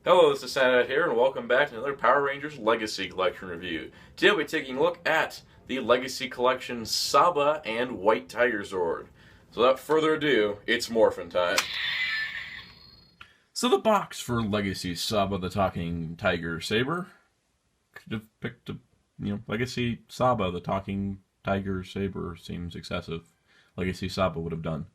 Hello, this is Soundout here, and welcome back to another Power Rangers Legacy Collection review. Today we'll be taking a look at the Legacy Collection Saba and White Tigerzord. So without further ado, it's Morphin time. So the box for Legacy Saba the Talking Tiger Saber could have picked a, Legacy Saba the Talking Tiger Saber seems excessive. Legacy Saba would have done.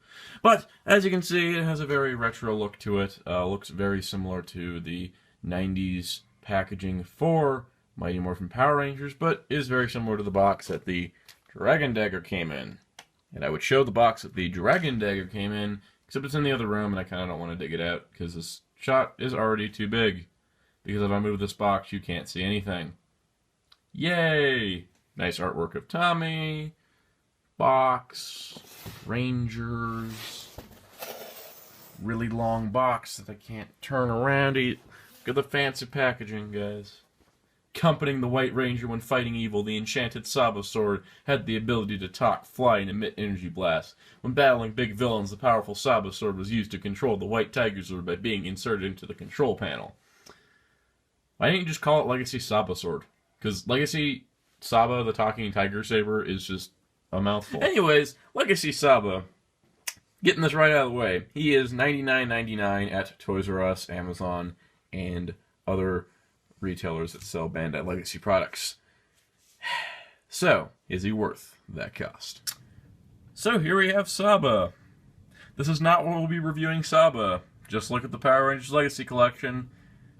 But, as you can see, it has a very retro look to it. Looks very similar to the 90s packaging for Mighty Morphin Power Rangers, but is very similar to the box that the Dragon Dagger came in. And I would show the box that the Dragon Dagger came in, except it's in the other room, and I kind of don't want to dig it out, because this shot is already too big. Because if I move this box, you can't see anything. Yay! Nice artwork of Tommy, box, Rangers, really long box that I can't turn around. Look at the fancy packaging, guys. Accompanying the White Ranger when fighting evil, the enchanted Saba sword had the ability to talk, fly, and emit energy blasts. When battling big villains, the powerful Saba sword was used to control the White Tigerzord by being inserted into the control panel. Why didn't you just call it Legacy Saba sword? Because Legacy Saba, the Talking Tiger Saber, is just a mouthful. Anyways, Legacy Saba, getting this right out of the way, he is $99.99 at Toys R Us, Amazon, and other retailers that sell Bandai Legacy products. So, is he worth that cost? So here we have Saba. This is not what we'll be reviewing Saba. Just look at the Power Rangers Legacy Collection.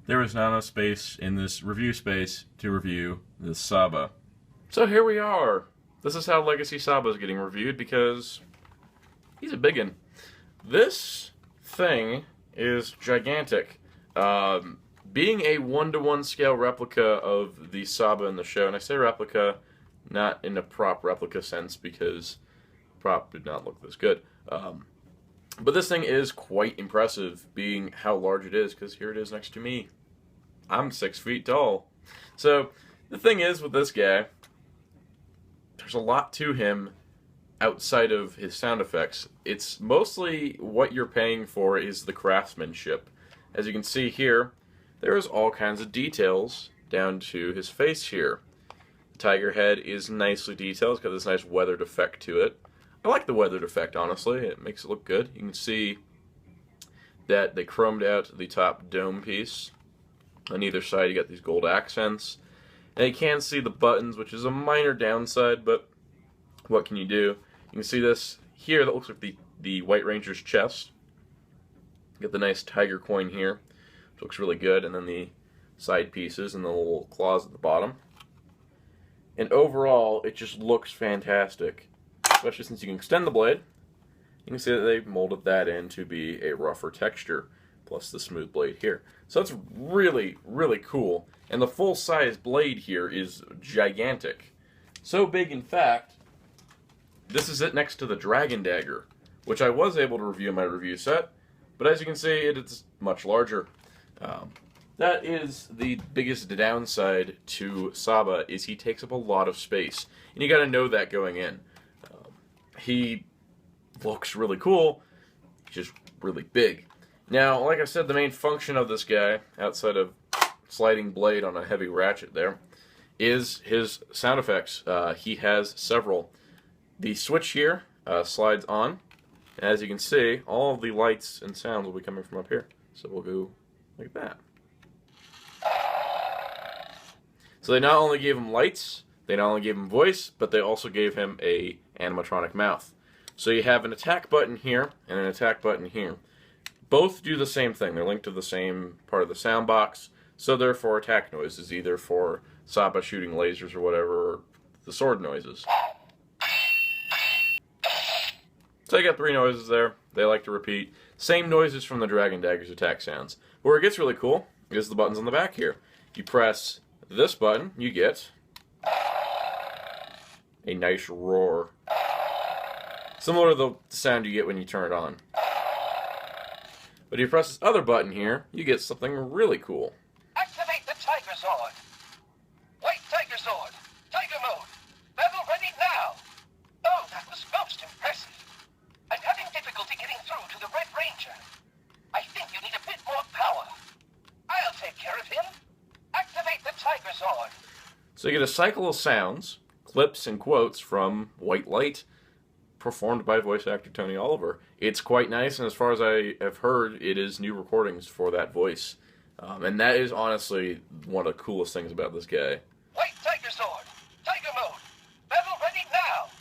There is not enough space in this review space to review this Saba. So here we are. This is how Legacy Saba is getting reviewed because he's a biggin. This thing is gigantic. Being a 1-to-1 scale replica of the Saba in the show, and I say replica not in a prop replica sense because prop did not look this good. But this thing is quite impressive being how large it is, because here it is next to me. I'm 6 feet tall. So the thing is with this guy, there's a lot to him outside of his sound effects. It's mostly what you're paying for is the craftsmanship. As you can see here, there's all kinds of details down to his face here. The tiger head is nicely detailed. It's got this nice weathered effect to it. I like the weathered effect, honestly. It makes it look good. You can see that they chromed out the top dome piece. On either side, you got these gold accents. And you can see the buttons, which is a minor downside, but what can you do? You can see this here that looks like the White Ranger's chest. You got the nice tiger coin here, which looks really good, and then the side pieces and the little claws at the bottom. And overall, it just looks fantastic, especially since you can extend the blade. You can see that they molded that in to be a rougher texture, plus the smooth blade here. So that's really, really cool. And the full-size blade here is gigantic. So big, in fact, this is it next to the Dragon Dagger, which I was able to review in my review set, but as you can see, it's much larger. That is the biggest downside to Saba, is he takes up a lot of space. And you gotta know that going in. He looks really cool, just really big. Now, like I said, the main function of this guy, outside of sliding blade on a heavy ratchet there, is his sound effects. He has several. The switch here slides on. As you can see, all of the lights and sounds will be coming from up here. So we'll go like that. So they not only gave him lights, they not only gave him voice, but they also gave him a animatronic mouth. So you have an attack button here and an attack button here. Both do the same thing. They're linked to the same part of the sound box. So therefore attack noises, either for Saba shooting lasers or whatever, or the sword noises. So you got 3 noises there. They like to repeat. Same noises from the Dragon Dagger's attack sounds. But where it gets really cool is the buttons on the back here. You press this button, you get a nice roar. Similar to the sound you get when you turn it on. But if you press this other button here, you get something really cool. Activate the Tigerzord. White Tigerzord. Tiger mode. Battle ready now. Oh, that was most impressive. I'm having difficulty getting through to the Red Ranger. I think you need a bit more power. I'll So you get a cycle of sounds, clips, and quotes from White Light, performed by voice actor Tony Oliver. It's quite nice, and as far as I have heard, it is new recordings for that voice. And that is honestly one of the coolest things about this guy. Wait, Tigerzord! Tiger mode! Battle ready now!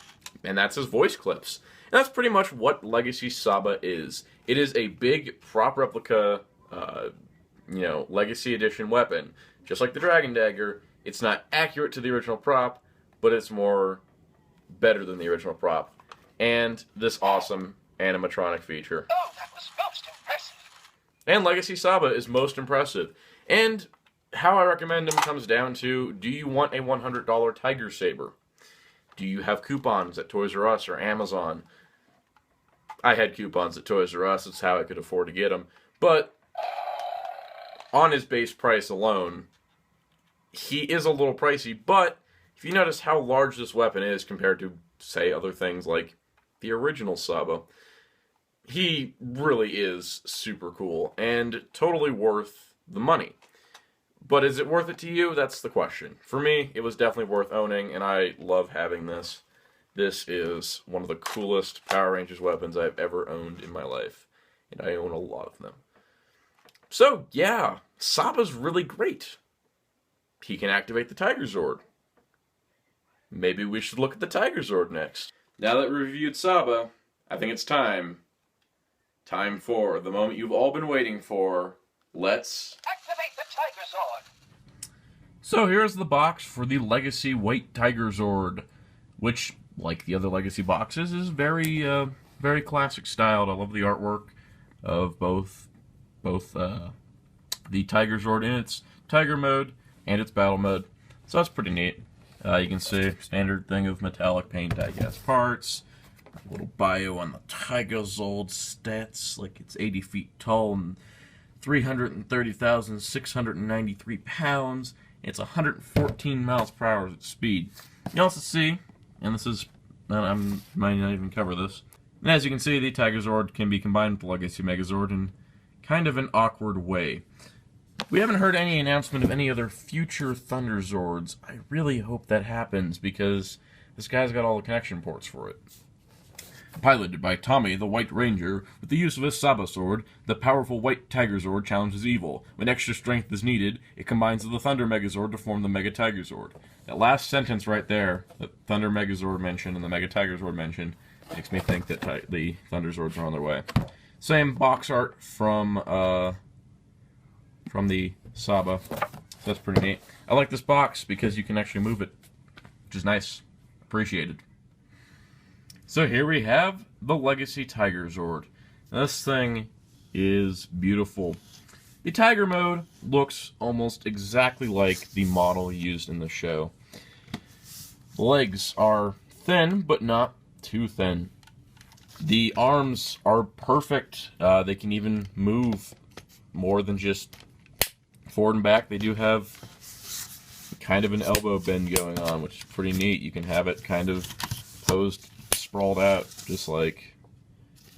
And that's his voice clips. And that's pretty much what Legacy Saba is. It is a big prop replica, Legacy Edition weapon. Just like the Dragon Dagger, it's not accurate to the original prop, but it's better than the original prop. And this awesome animatronic feature. Oh, that was most impressive! And Legacy Saba is most impressive. And how I recommend him comes down to, do you want a $100 Tiger Saber? Do you have coupons at Toys R Us or Amazon? I had coupons at Toys R Us. It's how I could afford to get them. But on his base price alone, he is a little pricey. But if you notice how large this weapon is compared to, say, other things like the original Saba, he really is super cool and totally worth the money. But is it worth it to you? That's the question. For me, it was definitely worth owning, and I love having this. This is one of the coolest Power Rangers weapons I've ever owned in my life, and I own a lot of them. So, yeah, Saba's really great. He can activate the Tigerzord. Maybe we should look at the Tigerzord next. Now that we reviewed Saba, I think it's time. Time for the moment you've all been waiting for. Let's Activate the Tigerzord! So here's the box for the Legacy White Tigerzord, which, like the other Legacy boxes, is very classic styled. I love the artwork of both the Tigerzord in its Tiger mode and its Battle mode. So that's pretty neat. You can see standard thing of metallic paint, die-cast parts. A little bio on the Tigerzord stats, like it's 80 feet tall and 330,693 pounds. It's 114 miles per hour at speed. You also see, and this is, I might not even cover this, and as you can see, the Tigerzord can be combined with the Legacy Megazord in kind of an awkward way. We haven't heard any announcement of any other future Thunderzords. I really hope that happens, because this guy's got all the connection ports for it. Piloted by Tommy the White Ranger, with the use of his Saba sword, the powerful White Tigerzord challenges evil. When extra strength is needed, it combines with the Thunder Megazord to form the Mega Tigerzord. That last sentence right there, the Thunder Megazord mention and the Mega Tigerzord mention, makes me think that the Thunderzords are on their way. Same box art from the Saba. That's pretty neat. I like this box because you can actually move it, which is nice. Appreciated. So here we have the Legacy Tigerzord. This thing is beautiful. The Tiger mode looks almost exactly like the model used in the show. The legs are thin, but not too thin. The arms are perfect. They can even move more than just forward and back. They do have kind of an elbow bend going on, which is pretty neat. You can have it kind of posed, sprawled out, just like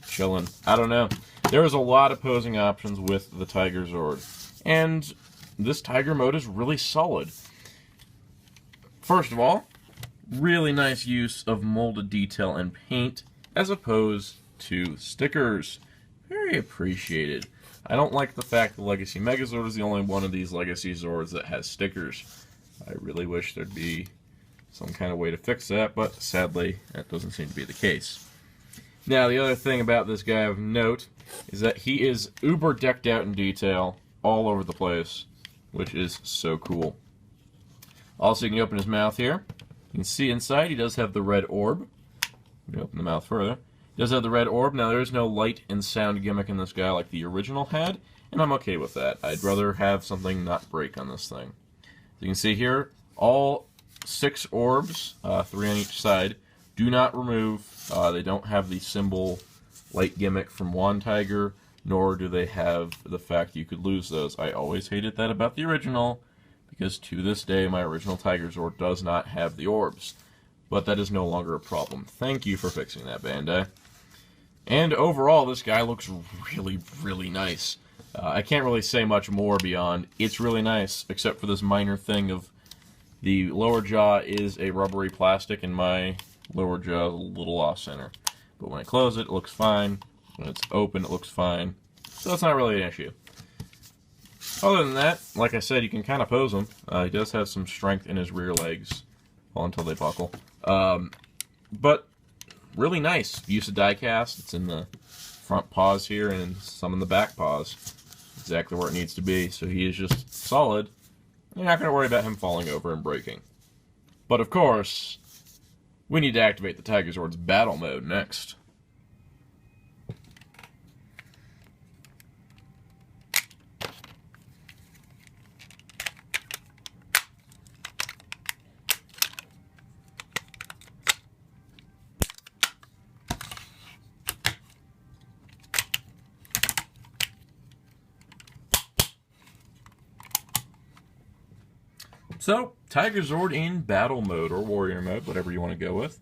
chilling. I don't know. There is a lot of posing options with the Tigerzord, and this Tiger mode is really solid. First of all, really nice use of molded detail and paint as opposed to stickers. Very appreciated. I don't like the fact the Legacy Megazord is the only one of these Legacy Zords that has stickers. I really wish there'd be some kind of way to fix that, but sadly, that doesn't seem to be the case. Now, the other thing about this guy of note is that he is uber decked out in detail all over the place, which is so cool. Also, you can open his mouth here. You can see inside he does have the red orb. Let me open the mouth further. He does have the red orb. Now, there is no light and sound gimmick in this guy like the original had, and I'm okay with that. I'd rather have something not break on this thing. As you can see here, all 6 orbs, 3 on each side, do not remove. They don't have the symbol light gimmick from Wand Tiger, nor do they have the fact you could lose those. I always hated that about the original, because to this day my original Tigerzord does not have the orbs. But that is no longer a problem. Thank you for fixing that, Bandai. And overall, this guy looks really, really nice. I can't really say much more beyond it's really nice, except for this minor thing of The lower jaw is a rubbery plastic, and my lower jaw is a little off-center. But when I close it, it looks fine. When it's open, it looks fine. So that's not really an issue. Other than that, like I said, you can kind of pose him. He does have some strength in his rear legs, well, until they buckle. But really nice. Use of die cast. It's in the front paws here and some in the back paws. Exactly where it needs to be. So he is just solid. You're not going to worry about him falling over and breaking. But of course, we need to activate the Tigerzord's battle mode next. So, Tigerzord in battle mode, or warrior mode, whatever you want to go with,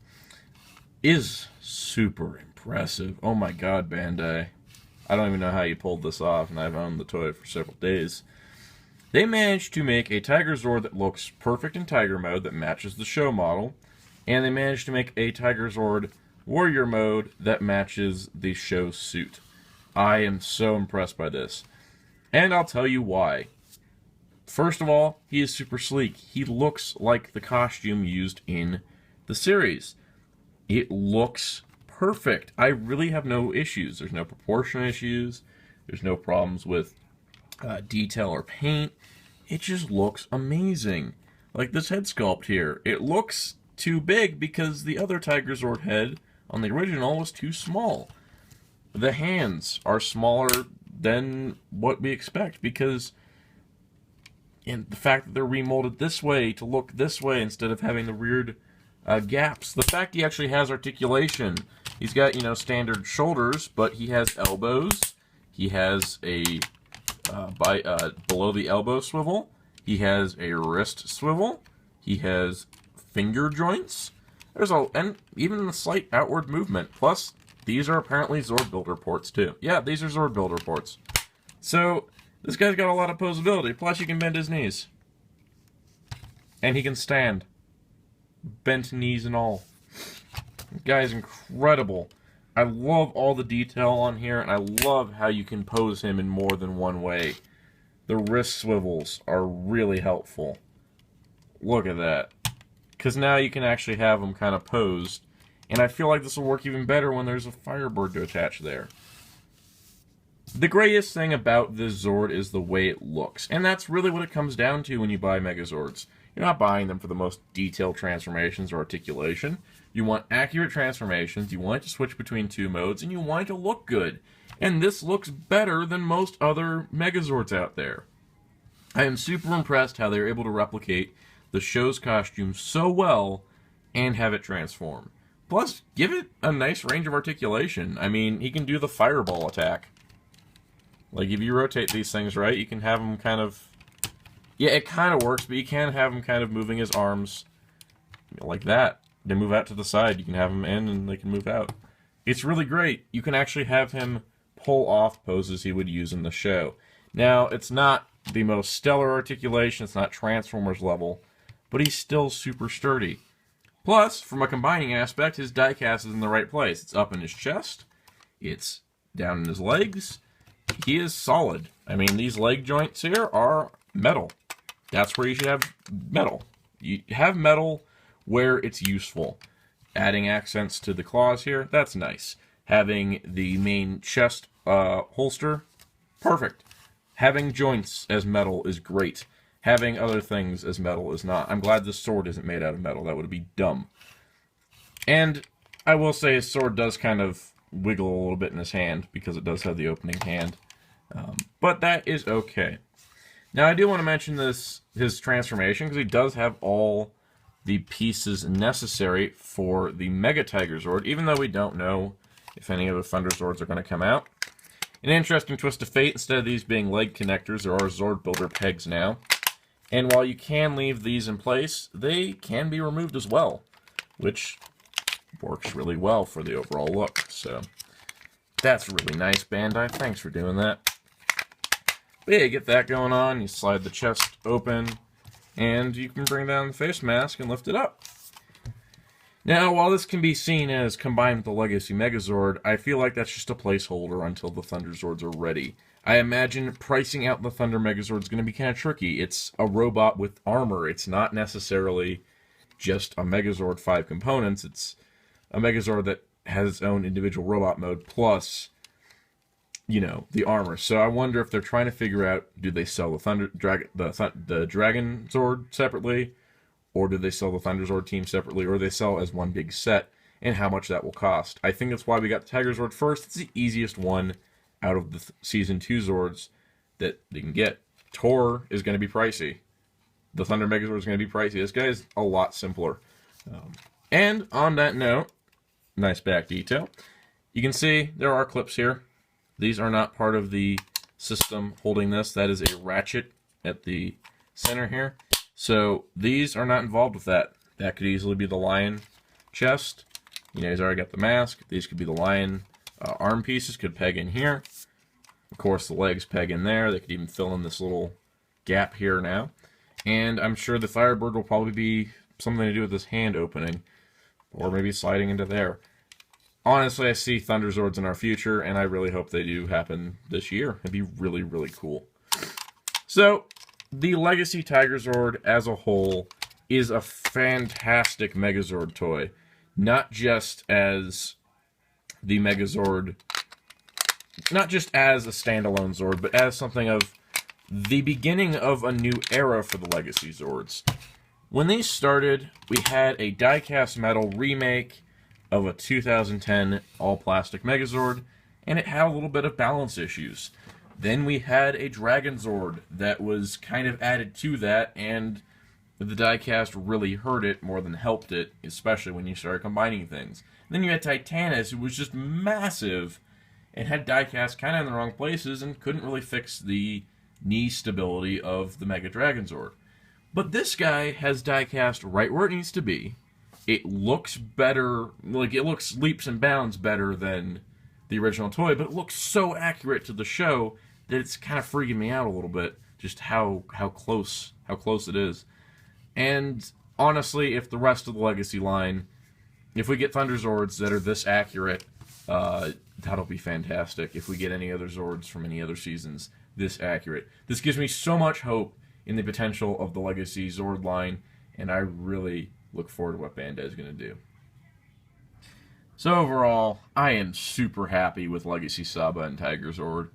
is super impressive. Oh my god, Bandai. I don't even know how you pulled this off, and I've owned the toy for several days. They managed to make a Tigerzord that looks perfect in Tiger mode, that matches the show model, and they managed to make a Tigerzord warrior mode that matches the show suit. I am so impressed by this. And I'll tell you why. First of all, he is super sleek. He looks like the costume used in the series. It looks perfect. I really have no issues. There's no proportion issues. There's no problems with detail or paint. It just looks amazing. Like this head sculpt here. It looks too big because the other Tigerzord head on the original was too small. The hands are smaller than what we expect because... and the fact that they're remolded this way to look this way instead of having the weird gaps. The fact he actually has articulation. He's got, standard shoulders, but he has elbows. He has a below the elbow swivel. He has a wrist swivel. He has finger joints. And even a slight outward movement. Plus, these are apparently Zord Builder ports too. Yeah, these are Zord Builder ports. So... this guy's got a lot of posability, plus he can bend his knees. And he can stand. Bent knees and all. This guy is incredible. I love all the detail on here, and I love how you can pose him in more than one way. The wrist swivels are really helpful. Look at that. Because now you can actually have him kind of posed. And I feel like this will work even better when there's a Firebird to attach there. The greatest thing about this Zord is the way it looks, and that's really what it comes down to when you buy Megazords. You're not buying them for the most detailed transformations or articulation. You want accurate transformations, you want it to switch between two modes, and you want it to look good. And this looks better than most other Megazords out there. I am super impressed how they're able to replicate the show's costume so well and have it transform. Plus, give it a nice range of articulation. I mean, he can do the fireball attack. Like, if you rotate these things right, you can have him kind of... yeah, it kind of works, but you can have him kind of moving his arms like that. They move out to the side. You can have them in, and they can move out. It's really great. You can actually have him pull off poses he would use in the show. Now, it's not the most stellar articulation. It's not Transformers level, but he's still super sturdy. Plus, from a combining aspect, his diecast is in the right place. It's up in his chest. It's down in his legs. He is solid. I mean, these leg joints here are metal. That's where you should have metal. You have metal where it's useful. Adding accents to the claws here, that's nice. Having the main chest holster, perfect. Having joints as metal is great. Having other things as metal is not. I'm glad this sword isn't made out of metal. That would be dumb. And I will say his sword does kind of wiggle a little bit in his hand because it does have the opening hand. But that is okay. Now I do want to mention his transformation because he does have all the pieces necessary for the Mega Tigerzord, even though we don't know if any of the Thunder Zords are going to come out. An interesting twist of fate, instead of these being leg connectors, there are Zord Builder pegs now. And while you can leave these in place, they can be removed as well, which works really well for the overall look. So that's really nice, Bandai. Thanks for doing that. But yeah, you get that going on. You slide the chest open. and you can bring down the face mask and lift it up. Now, while this can be seen as combined with the Legacy Megazord, I feel like that's just a placeholder until the Thunderzords are ready. I imagine pricing out the Thunder Megazord is going to be kind of tricky. It's a robot with armor. It's not necessarily just a Megazord 5 components. It's a Megazord that has its own individual robot mode plus, you know, the armor. So I wonder if they're trying to figure out, do they sell the Dragon Zord separately, or do they sell the Thunderzord team separately, or do they sell as one big set, and how much that will cost. I think that's why we got the Tigerzord first. It's the easiest one out of the Season 2 Zords that they can get. Tor is going to be pricey. The Thunder Megazord is going to be pricey. This guy is a lot simpler. And on that note, nice back detail. You can see there are clips here. These are not part of the system holding this. That is a ratchet at the center here. So these are not involved with that. That could easily be the lion chest. You know, he's already got the mask. These could be the lion arm pieces, could peg in here. Of course, the legs peg in there. They could even fill in this little gap here now. And I'm sure the Firebird will probably be something to do with this hand opening, or maybe sliding into there. Honestly, I see Thunderzords in our future, and I really hope they do happen this year. It'd be really, really cool. So, the Legacy Tigerzord as a whole is a fantastic Megazord toy. Not just as the Megazord, not just as a standalone Zord, but as something of the beginning of a new era for the Legacy Zords. When these started, we had a die-cast metal remake of a 2010 all-plastic Megazord, and it had a little bit of balance issues. Then we had a Dragon Zord that was kind of added to that, and the die-cast really hurt it more than helped it, especially when you started combining things. Then you had Titanus, who was just massive, and had die-cast kind of in the wrong places, and couldn't really fix the knee stability of the Mega Dragon Zord. But this guy has die-cast right where it needs to be. It looks better, like it looks leaps and bounds better than the original toy, but it looks so accurate to the show that it's kind of freaking me out a little bit, just how close it is. And honestly, if the rest of the Legacy line, if we get Thunderzords that are this accurate, that'll be fantastic. If we get any other Zords from any other seasons this accurate. This gives me so much hope in the potential of the Legacy Zord line, and I really look forward to what Bandai is going to do. So overall, I am super happy with Legacy Saba and Tigerzord.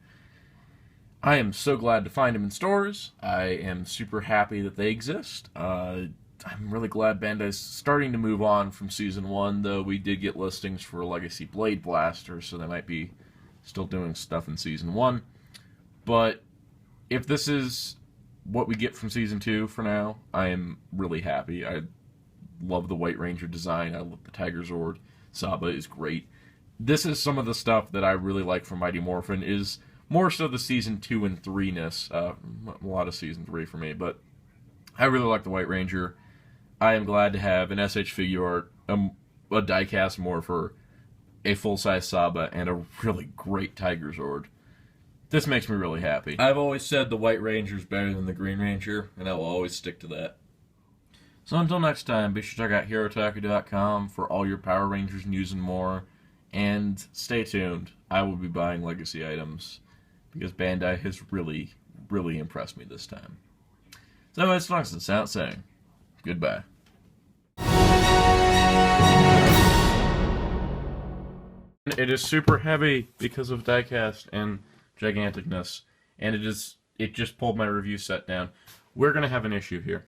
I am so glad to find them in stores. I am super happy that they exist. I'm really glad Bandai's starting to move on from Season 1, though we did get listings for Legacy Blade Blaster, so they might be still doing stuff in Season 1. But if this is what we get from Season 2 for now, I am really happy. I love the White Ranger design. I love the Tigerzord. Saba is great. This is some of the stuff that I really like from Mighty Morphin, is more so the Season 2 and 3-ness. A lot of Season 3 for me, but I really like the White Ranger. I am glad to have an SH figure art, a die-cast Morpher, a full-size Saba, and a really great Tigerzord. This makes me really happy. I've always said the White Ranger is better than the Green Ranger, and I will always stick to that. So until next time, be sure to check out HeroTaku.com for all your Power Rangers news and more. And stay tuned. I will be buying Legacy items, because Bandai has really, really impressed me this time. So it's Knox and Sound saying goodbye. It is super heavy because of diecast and giganticness, and it just pulled my review set down. We're going to have an issue here.